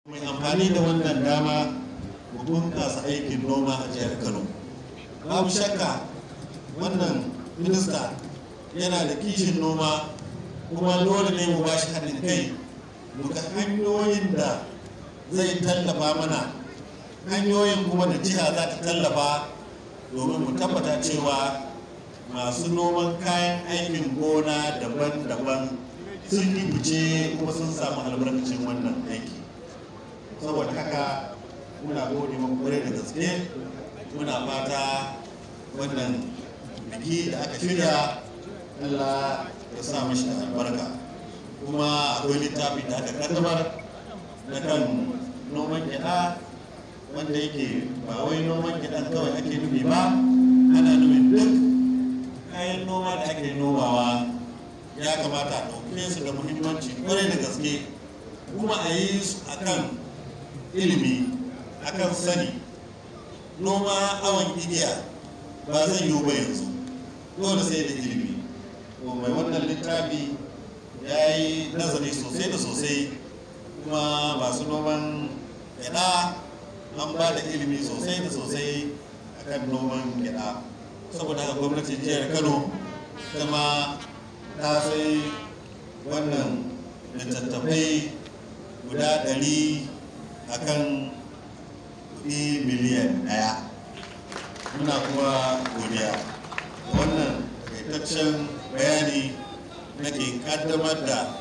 Mai amfani da wannan dama mu bunƙasa aikin noma a jihar Kano. Babu shakka wannan minista yana da kishin noma, kuma dole ne mu bashi haɗin kai mu ga hanyoyin da zai tallafa mana, hanyoyin kuma da jiha za ta tallafa domin mu tabbata cewa masu noman kayan aikin gona daban-daban sun yi fice kuma sun samu albarkacin wannan aiki. Saboda haka muna gode muku kwarai da gaske, muna fata wannan biki da aka shirya Allah ya sa mashi albarka. Kuma akwai littafi da aka kaddamar na kan noman gyaɗa, wanda yake ba wai noman gyaɗan kawai ake nufi ba, ana nufin duk kayan noma da ake nomawa ya kamata a ɗauke su da muhimmanci kwarai da gaske, kuma a yi su akan ilimi, akan sani. Noma awon igiya ba zai yiwu ba yanzu, dole sai da ilimi. Mai wannan littafi ya yi nazari sosai da sosai, kuma masu noman gyaɗa an ba da ilimi sosai da sosai akan noman gyaɗa. Saboda haka gwamnatin jihar Kano kuma ta sai wannan littattafai guda 100 akan kuɗi miliyan 1. Muna kuma godiya. Wannan takaitaccen bayani nake kaddamar da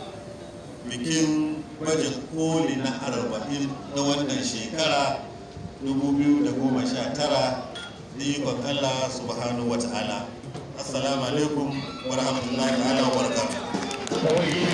bikin baje koli na 40 na wannan shekara 2019 da ikon Allah subhanahu wa ta'ala. Assalamu alaikum wa rahmatullahi ta'ala wa barakatuh.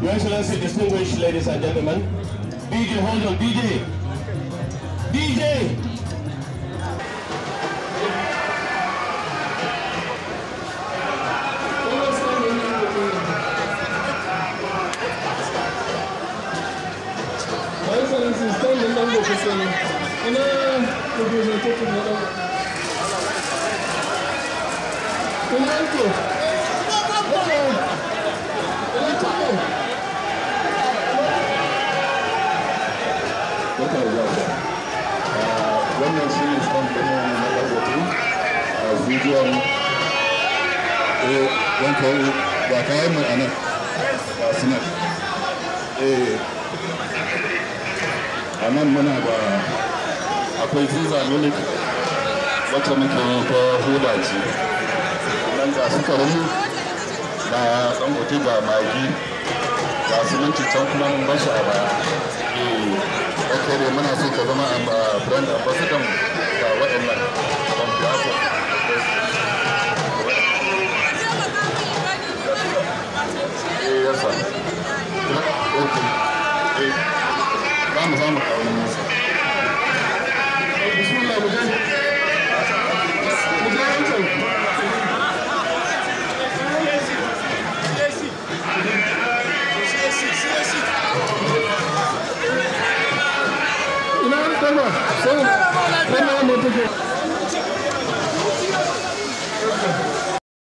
Your Excellency, distinguished ladies and gentlemen, DJ, hold on, DJ! DJ! Your Excellency, stand in number for saying, in a representative level. Wannan shi ne son kuma na ɗagotu a bidiyon wanka ba kayan mai anan ba su nan. A nan muna da akwai ziza milik wacce muke yi ta huda ce, nan ga sukari ga ɗangote ga magi ga siminti can kuma mun bashi a baya. Okay, dai muna so ka zama brand ambassador ga waɗannan on behalf of yes sir. Okay. Za mu samu kawo nasa. Bismillah, mu je wancan. Ina wani kalma?